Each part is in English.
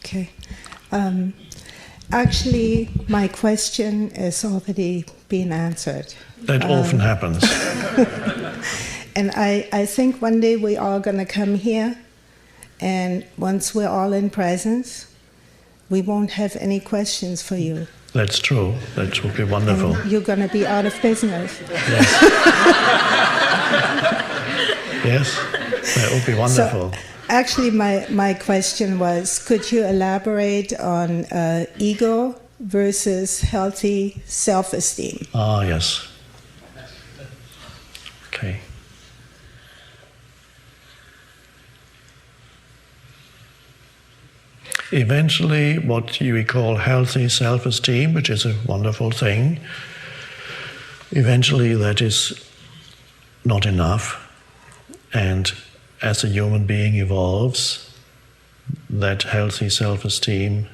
Okay. Actually, my question has already been answered. That often happens. And I think one day we're all going to come here, and once we're all in presence, we won't have any questions for you. That's true. That would be wonderful. And you're going to be out of business. Yes. Yes, that would be wonderful. So, actually, my question was, could you elaborate on ego versus healthy self-esteem? Ah, yes. Okay. Eventually, what you call healthy self-esteem, which is a wonderful thing, eventually that is not enough. And as a human being evolves, that healthy self-esteem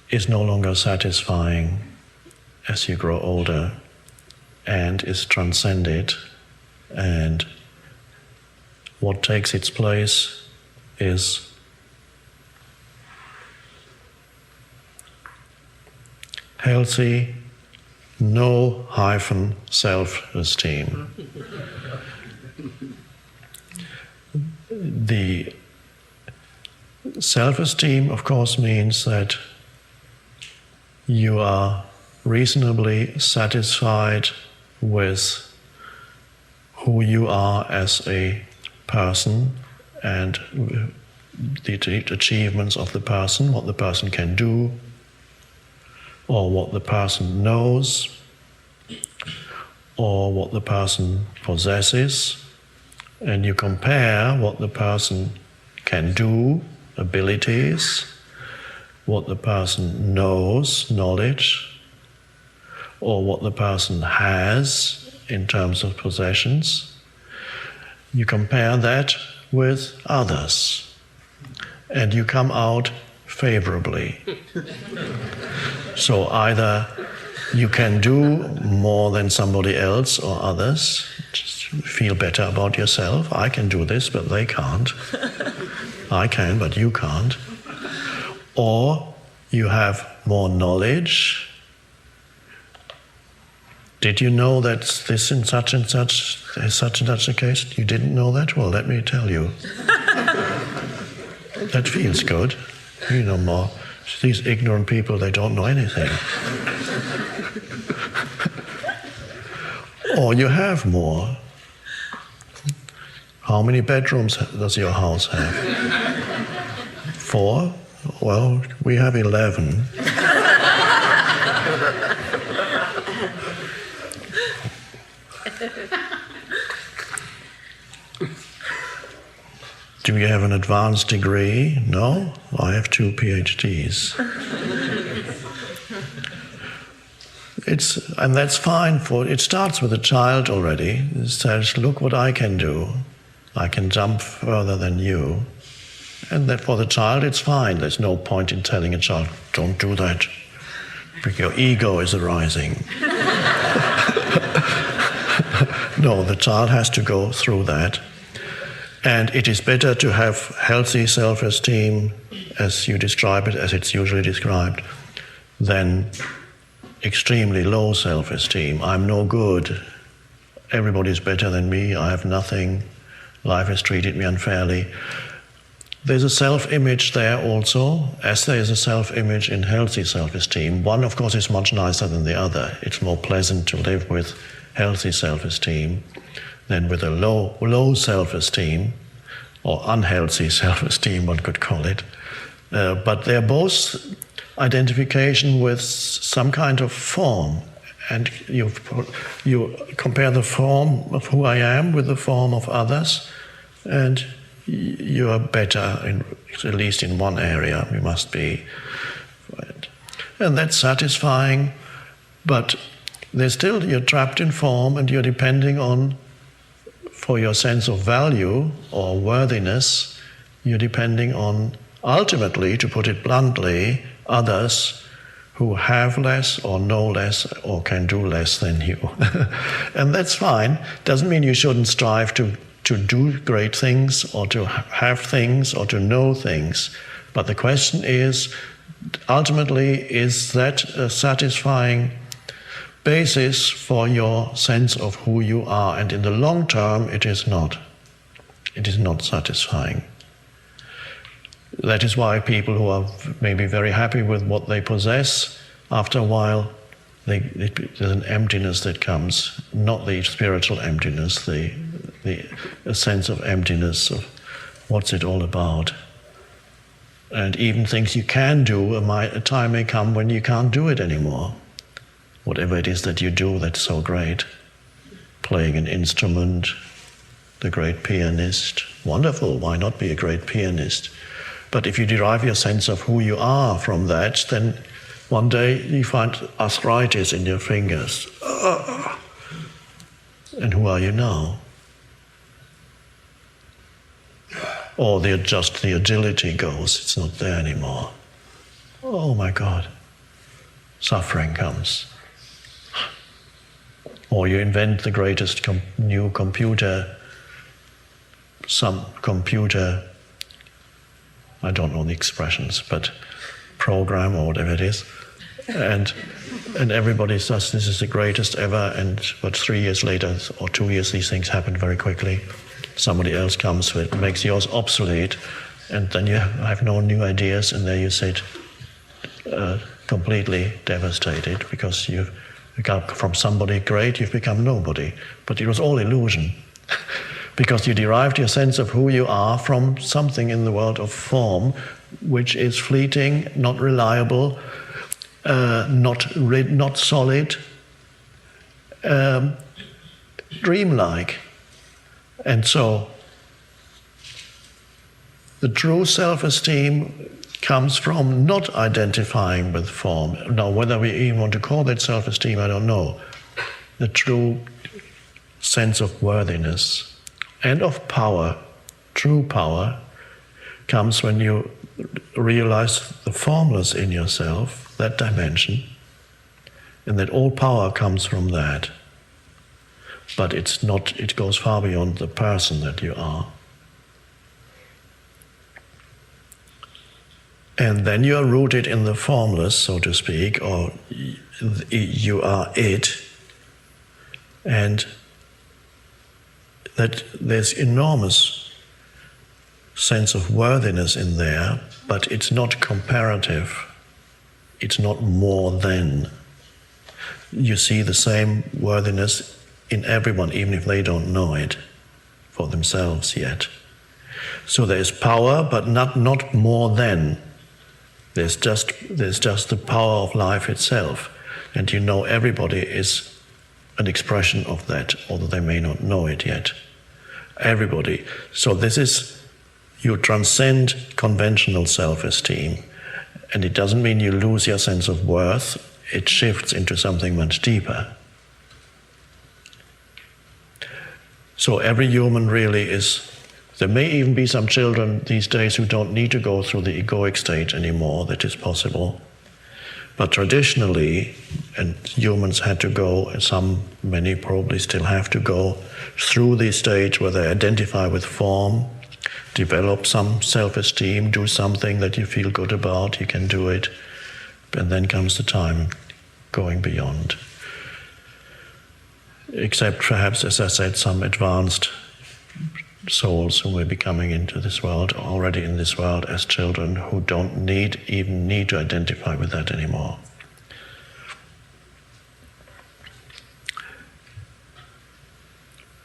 is no longer satisfying as you grow older and is transcended. And what takes its place is healthy, no hyphen self-esteem. The self-esteem, of course, means that you are reasonably satisfied with who you are as a person and the achievements of the person, what the person can do, or what the person knows, or what the person possesses, and you compare what the person can do, abilities, what the person knows, knowledge, or what the person has in terms of possessions. You compare that with others, and you come out favorably. So either you can do more than somebody else or others, just feel better about yourself. I can do this, but they can't. I can, but you can't. Or you have more knowledge. Did you know that this in such and such is such and such a case? You didn't know that? Well, let me tell you. That feels good. You know more. These ignorant people, they don't know anything. Or you have more. How many bedrooms does your house have? 4? Well, we have 11. Do you have an advanced degree? No? I have 2 PhDs. And that's fine. It starts with a child already. It says, look what I can do. I can jump further than you. And that for the child it's fine. There's no point in telling a child, don't do that, because your ego is arising. No, the child has to go through that. And it is better to have healthy self-esteem, as you describe it, as it's usually described, than extremely low self-esteem. I'm no good. Everybody's better than me. I have nothing. Life has treated me unfairly. There's a self-image there also, as there is a self-image in healthy self-esteem. One, of course, is much nicer than the other. It's more pleasant to live with healthy self-esteem than with a low self-esteem, or unhealthy self-esteem, one could call it. But they're both identification with some kind of form. And you compare the form of who I am with the form of others, and you are better, at least in one area, you must be. And that's satisfying, but there's still, you're trapped in form and you're depending on, for your sense of value or worthiness, you're depending on, ultimately, to put it bluntly, others who have less or know less or can do less than you. And that's fine. Doesn't mean you shouldn't strive to do great things or to have things or to know things, But the question is, ultimately, is that a satisfying basis for your sense of who you are? And in the long term, it is not. It is not satisfying. That is why people who are maybe very happy with what they possess, after a while, there's an emptiness that comes, not the spiritual emptiness, a sense of emptiness of what's it all about. And even things you can do, a time may come when you can't do it anymore. Whatever it is that you do that's so great. Playing an instrument, the great pianist, wonderful, why not be a great pianist? But if you derive your sense of who you are from that, then one day you find arthritis in your fingers. And who are you now? Or just the agility goes, it's not there anymore. Oh my God, suffering comes. Or you invent the greatest new computer, some computer, I don't know the expressions, but program or whatever it is, and everybody says this is the greatest ever, but 3 years later or 2 years these things happen very quickly. Somebody else comes with it, makes yours obsolete, and then you have no new ideas, and there you sit completely devastated because you've become from somebody great, you've become nobody. But it was all illusion. Because you derived your sense of who you are from something in the world of form, which is fleeting, not reliable, not solid, dreamlike. And so, the true self-esteem comes from not identifying with form. Now, whether we even want to call that self-esteem, I don't know. The true sense of worthiness and of power, true power, comes when you realize the formless in yourself, that dimension, and that all power comes from that. But it's not, it goes far beyond the person that you are. And then you are rooted in the formless, so to speak, or you are it, and that there's enormous sense of worthiness in there, but it's not comparative. It's not more than. You see the same worthiness in everyone, even if they don't know it for themselves yet. So there is power, but not more than. There's just the power of life itself, and you know everybody is an expression of that, although they may not know it yet. Everybody. So this is, you transcend conventional self-esteem, and it doesn't mean you lose your sense of worth. It shifts into something much deeper. So every human really is. There may even be some children these days who don't need to go through the egoic stage anymore. That is possible. But traditionally, and humans had to go, many probably still have to go through the stage where they identify with form, develop some self-esteem, do something that you feel good about, you can do it, and then comes the time going beyond. Except perhaps, as I said, some advanced souls who may be coming into this world, already in this world as children, who don't even need to identify with that anymore.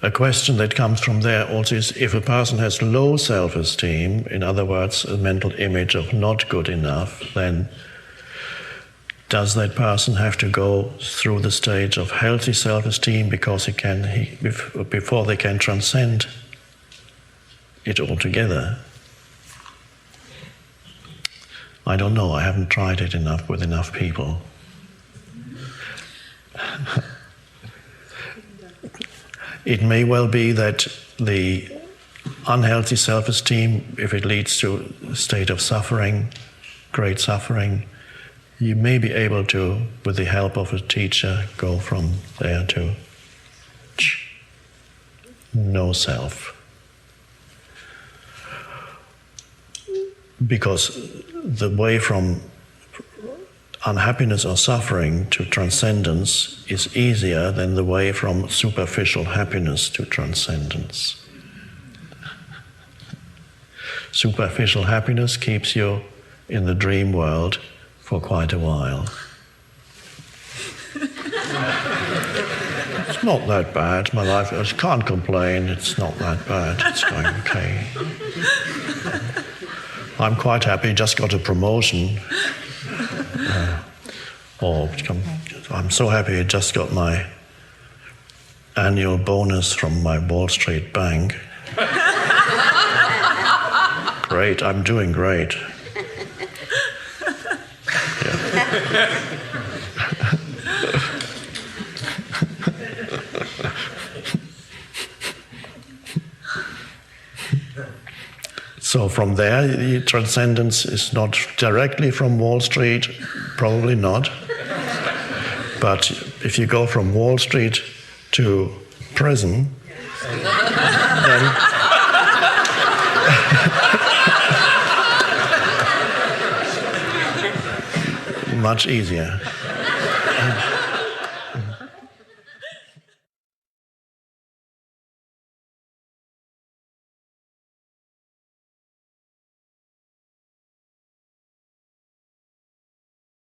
A question that comes from there also is, if a person has low self-esteem, in other words, a mental image of not good enough, then does that person have to go through the stage of healthy self-esteem before they can transcend it altogether? I don't know, I haven't tried it enough with enough people. It may well be that the unhealthy self-esteem, if it leads to a state of suffering, great suffering, you may be able to, with the help of a teacher, go from there to no self. because the way from unhappiness or suffering to transcendence is easier than the way from superficial happiness to transcendence. Superficial happiness keeps you in the dream world for quite a while. It's not that bad, my life, I can't complain, it's not that bad, it's going okay. I'm quite happy, just got a promotion. I'm so happy I just got my annual bonus from my Wall Street bank. Great, I'm doing great. Yeah. So from there, the transcendence is not directly from Wall Street, probably not. But if you go from Wall Street to prison, then much easier.